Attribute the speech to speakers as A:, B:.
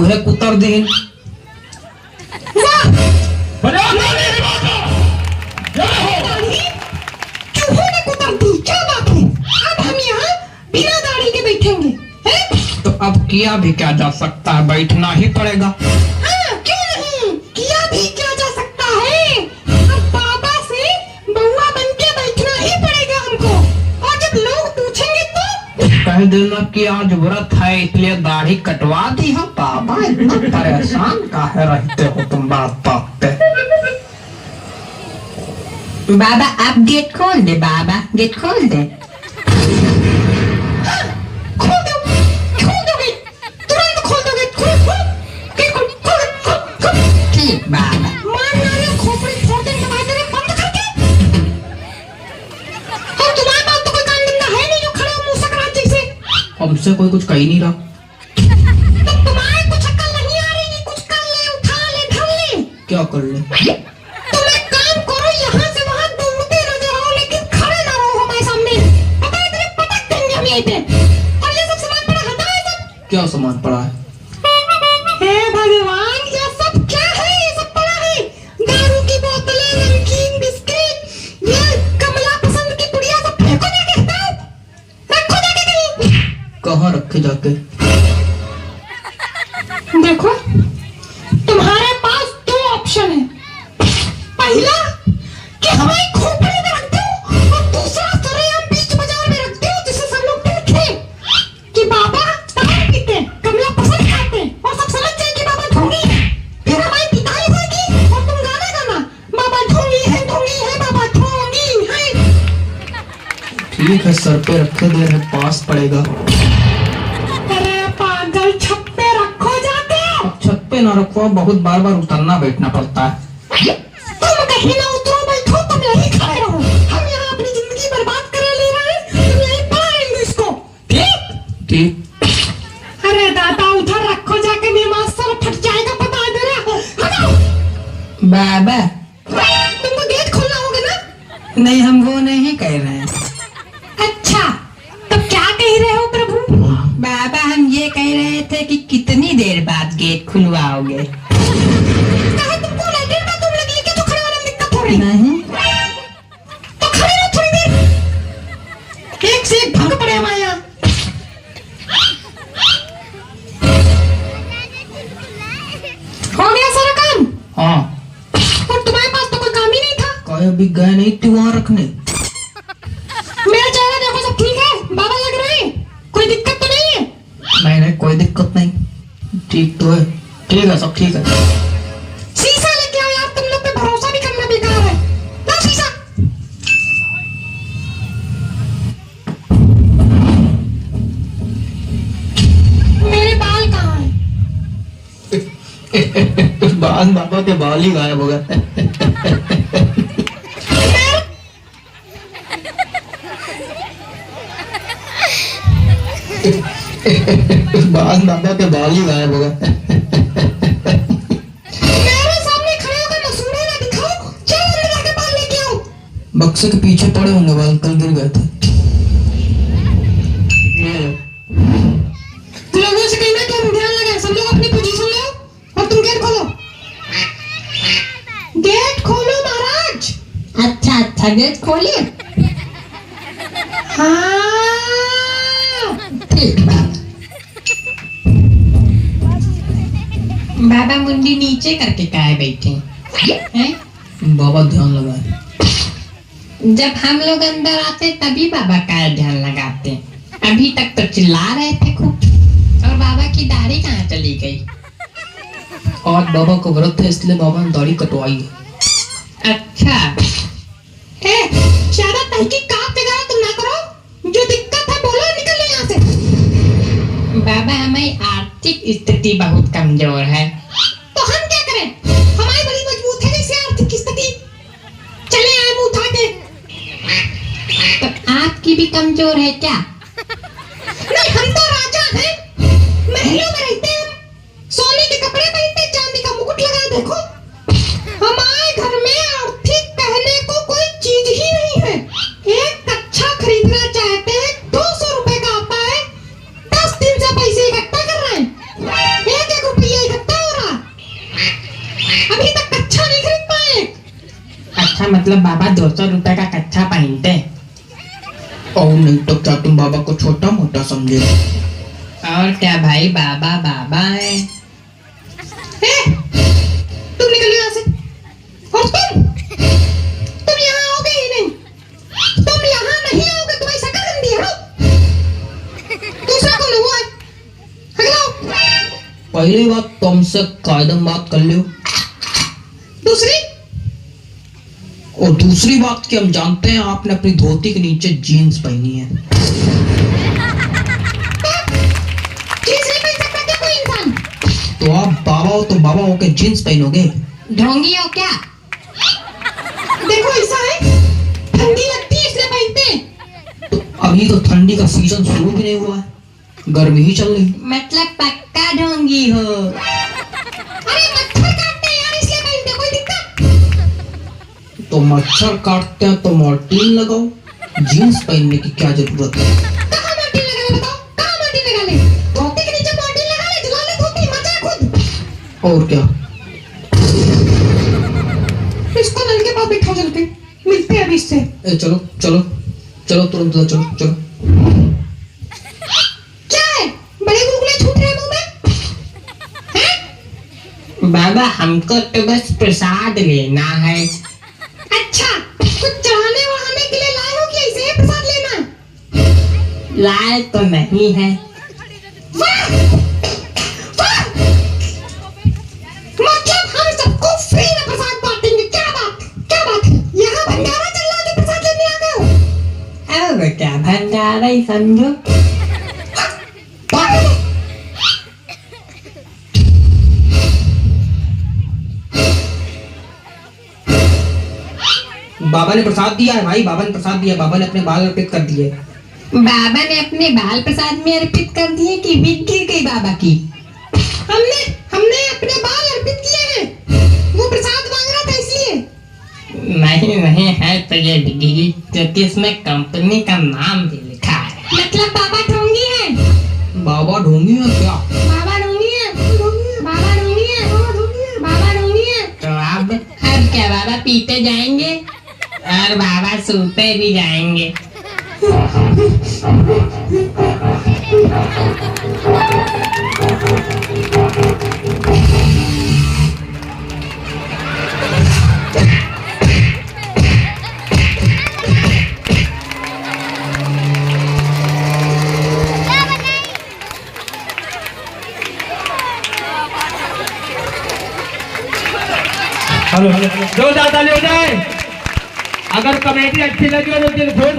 A: चूहे कुतर दिन
B: चूहों ने कुतर दी, क्या बात है? अब हम यहाँ बिना दाढ़ी के बैठेंगे हैं?
A: तो अब किया भी क्या जा सकता है, बैठना ही पड़ेगा।
B: हाँ, क्यों नहीं, किया भी क्या जा सकता है। अब बाबा से बउआ बन के बैठना ही पड़ेगा हमको। और जब लोग पूछेंगे तो
A: कह देना कि आज व्रत है इसलिए दाढ़ी कटवा दी हो। बाबा इतना परेशान काहे रहते हो तुम बात बात पे।
C: बाबा आप गेट खोल दे, बाबा गेट खोल दे।
B: खोल दो गेट, तुरंत खोल दो गेट, खोल।
C: ठीक बाबा।
B: मारना ना, खोपड़ी फोड़ देंगे तुम्हारे तेरे बंद करके। और तुम्हारे पास तो कोई काम धंधा है नहीं जो खड़े हो मुंह सकरात जैसे।
A: हमसे कोई कुछ कह ही नहीं रहा।
B: तो तुम्हारे कुछ अक्ल नहीं आ रही, कुछ कर ले, उठा ले, ढल ले।
A: क्या कर ले?
B: तुम एक काम करो, यहाँ से वहाँ दौड़ते नजर आओ, लेकिन खड़े ना रहो हमारे सामने। पता है तेरे पटक देंगे हम यहीं पे। और ये सब सामान पड़ा, हटाओ ये सब।
A: क्या सामान पड़ा है?
B: हे भगवान, ये सब क्या है? ये सब पड़ा है दारू की बोतलें, नमकीन, बिस्किट, ये कमला पसंद की पुड़िया, सब फेंको जाके, हटाओ, रखो जाके कहीं।
A: कहाँ रखे जाके?
B: देखो, तुम्हारे पास दो ऑप्शन है। पहला कि हमें खोपड़ी में रख दो, और दूसरा सरेआम बीच बाजार में रख दो, जिससे सब लोग देखें कि बाबा दारू पीते, कमला पसंद खाते, और सब समझ जाए कि बाबा ढोंगी है। फिर हमारी पिटाई होगी और तुम गाना गाना, बाबा ढोंगी है, बाबा ढोंगी है।
A: ठीक है, सर पे रखे दे रहे, पास पड़ेगा।
B: अरे पागल, छत पे रखो जाके।
A: अब छत पे ना रखो, बहुत बार बार उतरना बैठना पड़ता है।
B: तुम कहीं ना उतरो, बैठो, तुम यहीं खड़े रहो। हम यहाँ अपनी जिंदगी बर्बाद करे ले रहे हैं, तुम यहीं पढ़ाएंगे इसको, ठीक?
A: ठीक।
B: अरे दादा, उधर रखो जाके, मेरा सर फट जाएगा, बता दे रहा हूँ। हटाओ।
C: बाबा
B: तुमको गेट खोलना होगा ना?
C: नहीं, हम वो नहीं कह रहे हैं।
B: अच्छा, तब क्या कह रहे हो प्रभु?
C: बाबा हम ये कह रहे थे कि कितनी देर बाद गेट खुलवाओगे?
B: कहे तुमको लैट्रिन बाथरूम लगी है क्या, जो खड़े होने में दिक्कत हो रही?
C: नहीं।
B: तो खड़े रहो थोड़ी देर, एक से एक भग पड़े हमारे यहाँ। हो गया सारा काम?
A: हाँ।
B: और तुम्हारे पास तो कोई काम ही नहीं था।
A: कहे अभी गए नहीं थी वहाँ रखने।
B: मेरा चेहरा देखो, सब ठीक है, बाबा लग रहे हैं, कोई दिक्कत तो नहीं है?
A: नहीं नहीं, कोई दिक्कत नहीं, ठीक तो है। ठीक है, सब ठीक है।
B: शीशा लेके आओ यार, तुम लोग पे भरोसा भी करना बेकार है। ला शीशा। मेरे बाल कहाँ हैं?
A: बाल, बाबा के बाल ही गायब हो गए। बाल, बाबा के बाल ही गायब हो गए।
B: मेरे सामने खड़े होकर मसूड़े ना दिखाओ, चलो अंदर जाके बाल लेके आओ।
A: बक्से के पीछे पड़े होंगे बाल, कल गिर गए थे।
B: लोगों से कहना कि हम ध्यान लगाए, सब लोग अपनी पोजीशन लो और तुम गेट खोलो। गेट खोलो महाराज।
C: अच्छा अच्छा, गेट खोलिए।
B: हाँ,
C: ठीक बाबा। बाबा मुंडी नीचे करके काहे बैठे हैं?
A: बाबा ध्यान लगाए।
C: जब हम लोग अंदर आते तभी बाबा का ध्यान लगाते। अभी तक तो चिल्ला रहे थे खूब। और बाबा की दाढ़ी कहाँ चली गई?
A: आज बाबा को व्रत है इसलिए बाबा ने दाढ़ी कटवाई है।
C: अच्छा,
B: ज्यादा तहकीकात वगैरह तुम ना करो, जो दिक्कत है बोलो, निकल यहाँ से।
C: बाबा हमारी आर्थिक स्थिति बहुत कमजोर है।
B: तो हम क्या करें? हमारी बड़ी मजबूत है जैसे आर्थिक स्थिति। चले आए मुंह उठा के।
C: तो आपकी भी कमजोर है क्या?
B: नहीं, हम तो राजा हैं, महलों में रहते हैं, सोने के कपड़े पहनते, चांदी का मुकुट लगा। देखो, हमारे घर में आर्थिक कहने को कोई चीज ही नहीं है। एक कच्छा खरीदना चाहते हैं, 200 रुपए का आता है, 10 दिन से पैसे इकट्ठा कर रहे हैं, एक एक रुपये
C: अच्छा मतलब बाबा 200 रुपए का कच्छा पहनते।
A: और नहीं तो क्या तुम बाबा को छोटा मोटा समझे?
C: और क्या भाई, बाबा बाबा है।
B: तुम निकलो यहाँ से। और तुम यहाँ आओगे ही नहीं। तुम यहाँ नहीं आओगे, तुम्हारी शक्ल गंदी है। दूसरा कौन हुआ है? अगला।
A: पहली बात तुमसे कायदम बात कर लो,
B: दूसरी
A: और दूसरी बात कि हम जानते हैं आपने अपनी धोती के नीचे जीन्स पहनी है।
B: जीन्स नहीं पहन सकता क्या कोई इंसान?
A: तो आप बाबा हो तो बाबा हो के जीन्स पहनोगे?
C: ढोंगी हो क्या?
B: देखो ऐसा है, ठंडी लगती है इसलिए पहनते हैं।
A: तो अभी तो ठंडी का सीजन शुरू भी नहीं हुआ है, गर्मी ही चल रही।
C: मतलब पक्का ढोंगी हो।
B: अरे मच्छर काटते हैं यार, इसलिए पहनते हैं, कोई दिक्कत?
A: तो मच्छर काटते हैं तो मॉर्टीन लगाओ, जीन्स पहनने की क्या जरूरत है?
B: कहाँ मॉर्टीन लगा ले बताओ, कहाँ मॉर्टीन लगा ले? धोती के नीचे मॉर्टीन लगा ले, जला ले धोती, मचा खुद।
A: और क्या?
B: इसको नल के पास बैठा चल के, मिलते हैं अभी इससे।
A: चलो चलो चलो तुरंत चलो चलो।
B: क्या है, बड़े गुलगुले छूट रहे हैं मुंह में? हैं?
C: बाबा हमको तो बस प्रसाद लेना है।
B: अच्छा, कुछ चढ़ाने वढ़ाने के लिए लाए हो कि ऐसे ही प्रसाद लेना?
C: लाल तो नहीं है।
B: वाह! वाह! मतलब हम सबको फ्री में प्रसाद बांटेंगे, क्या बात? क्या बात? यहाँ भंडारा चल रहा है कि प्रसाद लेने आ गए हो?
C: अब क्या भंडारा ही समझो।
A: बाबा ने प्रसाद दिया है भाई, बाबा ने प्रसाद दिया, बाबा ने अपने बाल अर्पित कर दिए।
C: बाबा ने अपने बाल प्रसाद में अर्पित कर दिए कि बिक गिर गई बाबा की?
B: हमने हमने अपने बाल अर्पित किए हैं, वो प्रसाद मांग रहा था इसलिए।
C: नहीं नहीं है तो ये बिकेगी, क्योंकि इसमें कंपनी का नाम भी लिखा है।
B: मतलब बाबा ढोंगी है?
A: बाबा ढोंगी है क्या?
B: बाबा ढोंगी है? बाबा ढोंगी है? बाबा ढोंगी है?
C: तो अब क्या बाबा पीते जाएंगे और बाबा सूते भी जाएंगे।
D: हेलो जोरदार ताली हो जाए। अगर कमेटी अच्छी लगी हो तो दिल खोल